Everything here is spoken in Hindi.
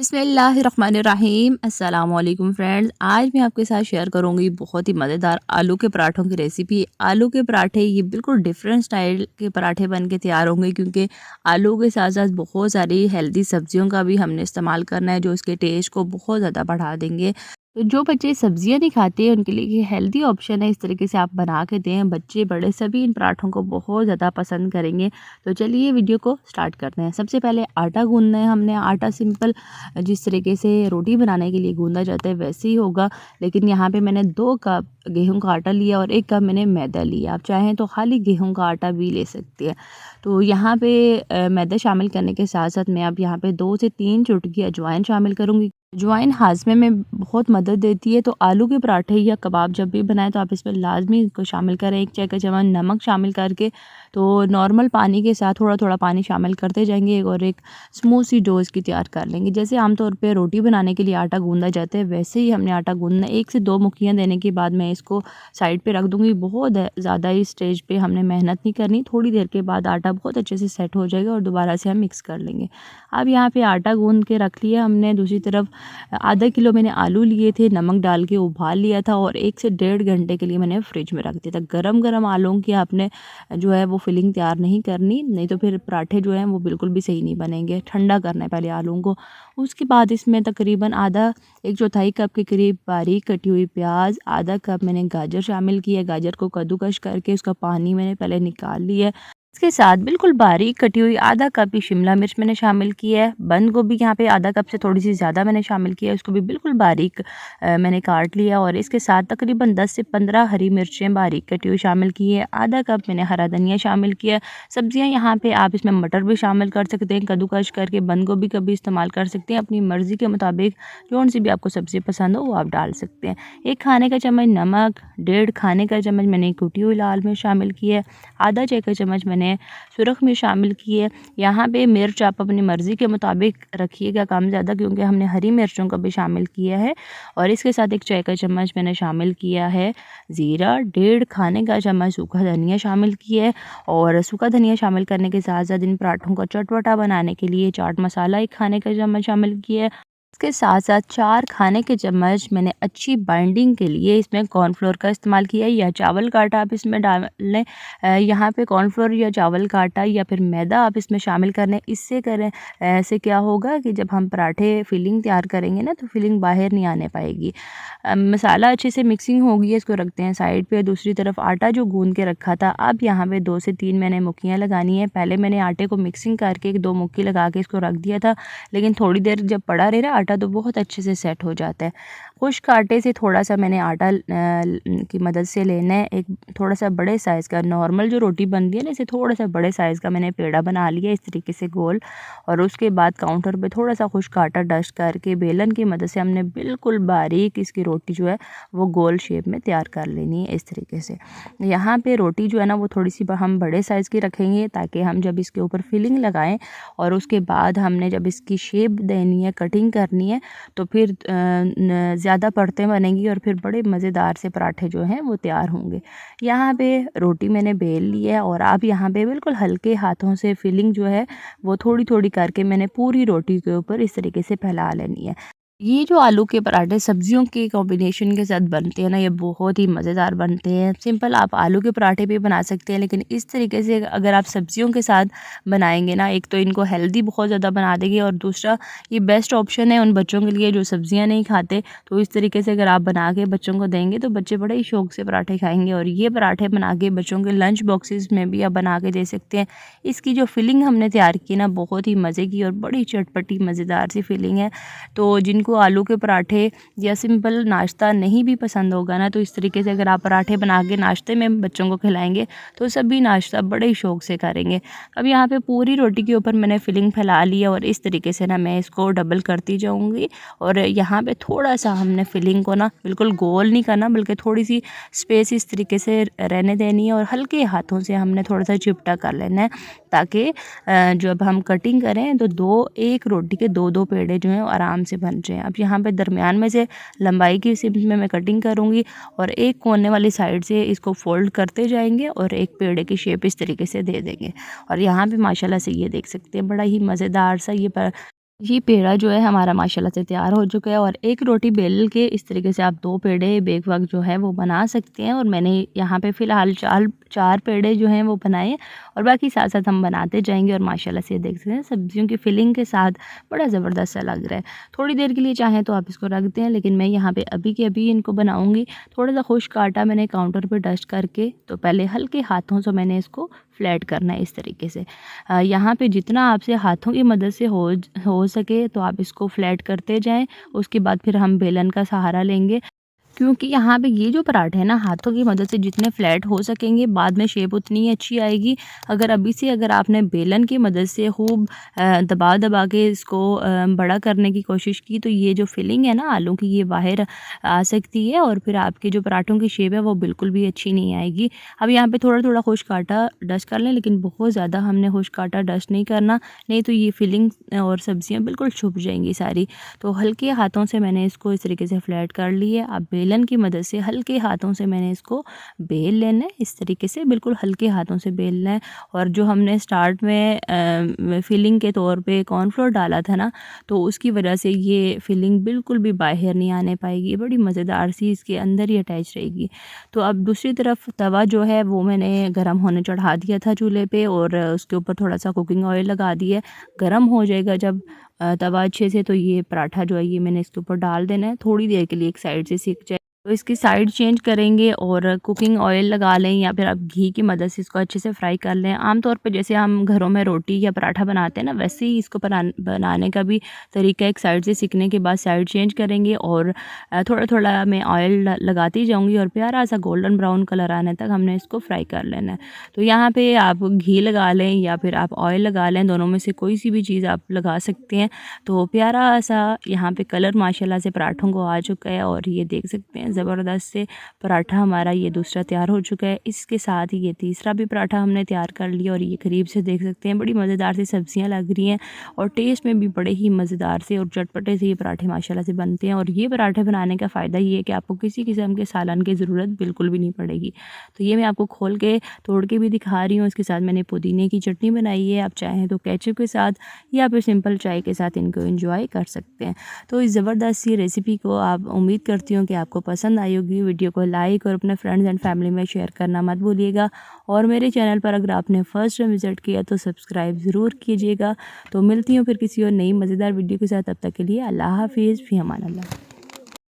बिस्मिल्लाहिर्रहमानिर्रहीम अस्सलाम वालेकुम फ्रेंड्स। आज मैं आपके साथ शेयर करूंगी बहुत ही मज़ेदार आलू के पराठों की रेसिपी। आलू के पराठे ये बिल्कुल डिफरेंट स्टाइल के पराठे बन के तैयार होंगे, क्योंकि आलू के साथ साथ बहुत सारी हेल्दी सब्जियों का भी हमने इस्तेमाल करना है, जो इसके टेस्ट को बहुत ज़्यादा बढ़ा देंगे। तो जो बच्चे सब्जियां नहीं खाते हैं उनके लिए ये हेल्दी ऑप्शन है। इस तरीके से आप बना के दें, बच्चे बड़े सभी इन पराठों को बहुत ज़्यादा पसंद करेंगे। तो चलिए वीडियो को स्टार्ट करते हैं। सबसे पहले आटा गूंदना है हमने। आटा सिंपल जिस तरीके से रोटी बनाने के लिए गूंदा जाता है वैसे ही होगा, लेकिन यहाँ पे मैंने 2 कप गेहूं का आटा लिया और 1 कप मैंने मैदा लिया। आप चाहें तो खाली गेहूं का आटा भी ले सकते हैं। तो यहाँ पे मैदा शामिल करने के साथ साथ मैं अब यहाँ पे 2 से 3 चुटकी अजवाइन शामिल करूँगी। अजवाइन हाजमे में बहुत मदद देती है। तो आलू के पराठे या कबाब जब भी बनाएं तो आप इसमें लाजमी इसको शामिल करें। 1 चाय का चम्मच नमक शामिल करके, तो नॉर्मल पानी के साथ थोड़ा थोड़ा पानी शामिल करते जाएंगे और एक स्मूथ सी डो इसकी तैयार कर लेंगे। जैसे आमतौर पे रोटी बनाने के लिए आटा गूंदा जाता है वैसे ही हमने आटा गूंदना। 1 से 2 मुक्कियाँ देने के बाद मैं इसको साइड पे रख दूंगी। बहुत ज़्यादा इस स्टेज पे हमने मेहनत नहीं करनी। थोड़ी देर के बाद आटा बहुत अच्छे से सेट हो जाएगा और दोबारा से हम मिक्स कर लेंगे। अब यहाँ पे आटा गूंद के रख लिया हमने। दूसरी तरफ आधा किलो मैंने आलू लिए थे, नमक डाल के उबाल लिया था और 1 से 1.5 घंटे के लिए मैंने फ्रिज में रख दिया था। गरम गरम आलूओं की आपने जो है वो फिलिंग तैयार नहीं करनी, नहीं तो फिर पराठे जो हैं वो बिल्कुल भी सही नहीं बनेंगे। ठंडा करना है पहले आलूओं को। उसके बाद इसमें तकरीबन आधा 1/4 कप के करीब बारीक कटी हुई प्याज, आधा कप मैंने गाजर शामिल किया। गाजर को कद्दूकस करके उसका पानी मैंने पहले निकाल लिया। इसके साथ बिल्कुल बारीक कटी हुई आधा कप ही शिमला मिर्च मैंने शामिल किया है। बंद गोभी यहाँ पे आधा कप से थोड़ी सी ज़्यादा मैंने शामिल किया है, उसको भी बिल्कुल बारीक मैंने काट लिया। और इसके साथ तकरीबन 10 से 15 हरी मिर्चें बारीक कटी हुई शामिल की है। आधा कप मैंने हरा धनिया शामिल किया। सब्जियाँ यहाँ पे आप इसमें मटर भी शामिल कर सकते हैं, कद्दूकस करके। बंद गोभी का भी इस्तेमाल कर सकते हैं, अपनी मर्ज़ी के मुताबिक जौन सी भी आपको सब्ज़ी पसंद हो वो आप डाल सकते हैं। 1 खाने का चम्मच नमक, 1.5 खाने का चम्मच मैंने कुटी हुई लाल मिर्च शामिल की है, आधा चाय का चम्मच मैंने सुरख मिर्च शामिल की है। यहाँ पे मिर्च आप अपनी मर्ज़ी के मुताबिक रखिएगा कम ज़्यादा, क्योंकि हमने हरी मिर्चों का भी शामिल किया है। और इसके साथ 1 चाय का चम्मच मैंने शामिल किया है ज़ीरा, 1.5 खाने का चम्मच सूखा धनिया शामिल किया है। और सूखा धनिया शामिल करने के साथ साथ इन पराठों को चटपटा बनाने के लिए चाट मसाला 1 खाने का चम्मच शामिल किया है। इसके साथ साथ 4 खाने के चम्मच मैंने अच्छी बाइंडिंग के लिए इसमें कॉर्नफ्लोर का इस्तेमाल किया है, या चावल का आटा आप इसमें डाल लें। यहाँ पे कॉर्नफ्लोर या चावल का आटा या फिर मैदा आप इसमें शामिल कर लें। इससे करें, ऐसे क्या होगा कि जब हम पराठे फिलिंग तैयार करेंगे ना तो फिलिंग बाहर नहीं आने पाएगी। मसाला अच्छे से मिक्सिंग होगी, इसको रखते हैं साइड पे। दूसरी तरफ आटा जो गूंद के रखा था, अब यहाँ पे 2 से 3 मैंने मुक्कियाँ लगानी है। पहले मैंने आटे को मिक्सिंग करके 1-2 मुक्की लगा के इसको रख दिया था, लेकिन थोड़ी देर जब पड़ा रहे ना आटा तो बहुत अच्छे से सेट हो जाता है। खुश्क आटे से थोड़ा सा मैंने आटा की मदद से लेना है। एक थोड़ा सा बड़े साइज़ का, नॉर्मल जो रोटी बनती है ना, इसे थोड़ा सा बड़े साइज़ का मैंने पेड़ा बना लिया इस तरीके से गोल। और उसके बाद काउंटर पे थोड़ा सा खुश्क आटा डस्ट करके बेलन की मदद से हमने बिल्कुल बारीक इसकी रोटी जो है वो गोल शेप में तैयार कर लेनी है इस तरीके से। यहाँ पे रोटी जो है ना वो थोड़ी सी हम बड़े साइज़ की रखेंगे, ताकि हम जब इसके ऊपर फिलिंग लगाएं और उसके बाद हमने जब इसकी शेप देनी है, कटिंग करनी है, तो फिर ज़्यादा परतें बनेंगी और फिर बड़े मज़ेदार से पराठे जो हैं वो तैयार होंगे। यहाँ पे रोटी मैंने बेल ली है और अब यहाँ पे बिल्कुल हल्के हाथों से फिलिंग जो है वो थोड़ी थोड़ी करके मैंने पूरी रोटी के ऊपर इस तरीके से फैला लेनी है। ये जो आलू के पराठे सब्जियों के कॉम्बिनेशन के साथ बनते हैं ना, ये बहुत ही मज़ेदार बनते हैं। सिंपल आप आलू के पराठे भी बना सकते हैं, लेकिन इस तरीके से अगर आप सब्जियों के साथ बनाएंगे ना, एक तो इनको हेल्दी बहुत ज़्यादा बना देंगे और दूसरा ये बेस्ट ऑप्शन है उन बच्चों के लिए जो सब्जियां नहीं खाते। तो इस तरीके से अगर आप बना के बच्चों को देंगे तो बच्चे बड़े ही शौक से पराठे खाएंगे। और ये पराठे बना के बच्चों के लंच बॉक्सेस में भी आप बना के दे सकते हैं। इसकी जो फिलिंग हमने तैयार की ना, बहुत ही मज़े की और बड़ी चटपटी मज़ेदार सी फिलिंग है। तो जिनको आलू के पराठे या सिंपल नाश्ता नहीं भी पसंद होगा ना, तो इस तरीके से अगर आप पराठे बना के नाश्ते में बच्चों को खिलाएंगे तो सभी नाश्ता बड़े ही शौक से करेंगे। अब यहाँ पे पूरी रोटी के ऊपर मैंने फिलिंग फैला ली है और इस तरीके से ना मैं इसको डबल करती जाऊँगी। और यहाँ पे थोड़ा सा हमने फिलिंग को ना बिल्कुल गोल नहीं करना, बल्कि थोड़ी सी स्पेस इस तरीके से रहने देनी है और हल्के हाथों से हमने थोड़ा सा चिपटा कर लेना है, ताकि जब हम कटिंग करें तो एक रोटी के 2-2 पेड़े जो हैं आराम से बन जाएँ। अब यहाँ पे दरमियान में से लंबाई की शेप में मैं कटिंग करूँगी और एक कोने वाली साइड से इसको फोल्ड करते जाएंगे और एक पेड़े की शेप इस तरीके से दे देंगे। और यहाँ पे माशाल्लाह से ये देख सकते हैं बड़ा ही मज़ेदार सा ये ये पेड़ा जो है हमारा माशाल्लाह से तैयार हो चुका है और एक रोटी बेल के इस तरीके से आप 2 पेड़े बेक वक़्त जो है वो बना सकते हैं और मैंने यहाँ पे फ़िलहाल 4 पेड़े जो हैं वो बनाए और बाकी साथ-साथ हम बनाते जाएँगे और माशाल्लाह से देख सकते हैं सब्जियों की फिलिंग के साथ बड़ा ज़बरदस्त सा लग रहा है। थोड़ी देर के लिए चाहें तो आप इसको रख दें, लेकिन मैं यहाँ पे अभी के अभी इनको बनाऊँगी। थोड़ा-सा खुश्क आटा मैंने काउंटर पे डस्ट करके तो पहले हल्के हाथों से मैंने इसको फ्लैट करना है इस तरीके से। यहाँ पे जितना आपसे हाथों की मदद से हो सके तो आप इसको फ्लैट करते जाएँ। उसके बाद फिर हम बेलन का सहारा लेंगे, क्योंकि यहाँ पे ये जो पराठे हैं ना, हाथों की मदद से जितने फ्लैट हो सकेंगे बाद में शेप उतनी ही अच्छी आएगी। अगर अभी से अगर आपने बेलन की मदद से खूब दबा-दबा के इसको बड़ा करने की कोशिश की तो ये जो फिलिंग है ना आलू की, ये बाहर आ सकती है और फिर आपके जो पराठों की शेप है वो बिल्कुल भी अच्छी नहीं आएगी। अब यहाँ पे थोड़ा-थोड़ा खुश्क आटा डस्ट कर लें, लेकिन बहुत ज़्यादा हमने खुश्क आटा डस्ट नहीं करना, नहीं तो ये फिलिंग और सब्जियाँ बिल्कुल छुप जाएँगी सारी। तो हल्के हाथों से मैंने इसको इस तरीके से फ्लैट कर लिया। अब बेलन की मदद से हल्के हाथों से मैंने इसको बेल लेना है, इस तरीके से बिल्कुल हल्के हाथों से बेलना है। और जो हमने स्टार्ट में फिलिंग के तौर पे कॉर्नफ्लोर डाला था ना, तो उसकी वजह से ये फिलिंग बिल्कुल भी बाहर नहीं आने पाएगी, बड़ी मज़ेदार सी इसके अंदर ही अटैच रहेगी। तो अब दूसरी तरफ तवा जो है वो मैंने गर्म होने चढ़ा दिया था चूल्हे पे और उसके ऊपर थोड़ा-सा कुकिंग ऑयल लगा दिया। गर्म हो जाएगा जब तवा अच्छे से, तो ये पराठा जो है ये मैंने इसके ऊपर डाल देना है, थोड़ी देर के लिए एक साइड से सिक जाए तो इसकी साइड चेंज करेंगे और कुकिंग ऑयल लगा लें या फिर आप घी की मदद से इसको अच्छे से फ्राई कर लें। आमतौर पे जैसे हम घरों में रोटी या पराठा बनाते हैं ना, वैसे ही इसको बनाने का भी तरीका, एक साइड से सिकने के बाद साइड चेंज करेंगे और थोड़ा-थोड़ा मैं ऑयल लगाती जाऊँगी और प्यारा सा गोल्डन ब्राउन कलर आने तक हमने इसको फ्राई कर लेना है। तो यहाँ पे आप घी लगा लें या फिर आप ऑयल लगा लें, दोनों में से कोई सी भी चीज़ आप लगा सकते हैं। तो प्यारा-सा यहाँ पे कलर माशाल्लाह से पराठों को आ चुका है और ये देख सकते हैं ज़बरदस्त से पराठा हमारा ये दूसरा तैयार हो चुका है। इसके साथ ही ये तीसरा भी पराठा हमने तैयार कर लिया और ये करीब से देख सकते हैं बड़ी मज़ेदार सी सब्जियाँ लग रही हैं और टेस्ट में भी बड़े ही मज़ेदार से और चटपटे से ये पराठे माशाल्लाह से बनते हैं। और ये पराठे बनाने का फ़ायदा ये है कि आपको किसी किस्म के सालन की ज़रूरत बिल्कुल भी नहीं पड़ेगी। तो ये मैं आपको खोल के तोड़ के भी दिखा रही हूँ। इसके साथ मैंने पुदीने की चटनी बनाई है, आप चाहें तो केचप के साथ या फिर सिंपल चाय के साथ इनको एंजॉय कर सकते हैं। तो इस ज़बरदस्त सी रेसिपी को आप उम्मीद करती हूँ कि आपको पसंद आई होगी। वीडियो को लाइक और अपने फ्रेंड्स एंड फैमिली में शेयर करना मत भूलिएगा और मेरे चैनल पर अगर आपने फर्स्ट टाइम विज़िट किया तो सब्सक्राइब ज़रूर कीजिएगा। तो मिलती हूँ फिर किसी और नई मज़ेदार वीडियो के साथ, तब तक के लिए अल्लाह हाफ़िज़, फ़ी अमान अल्लाह।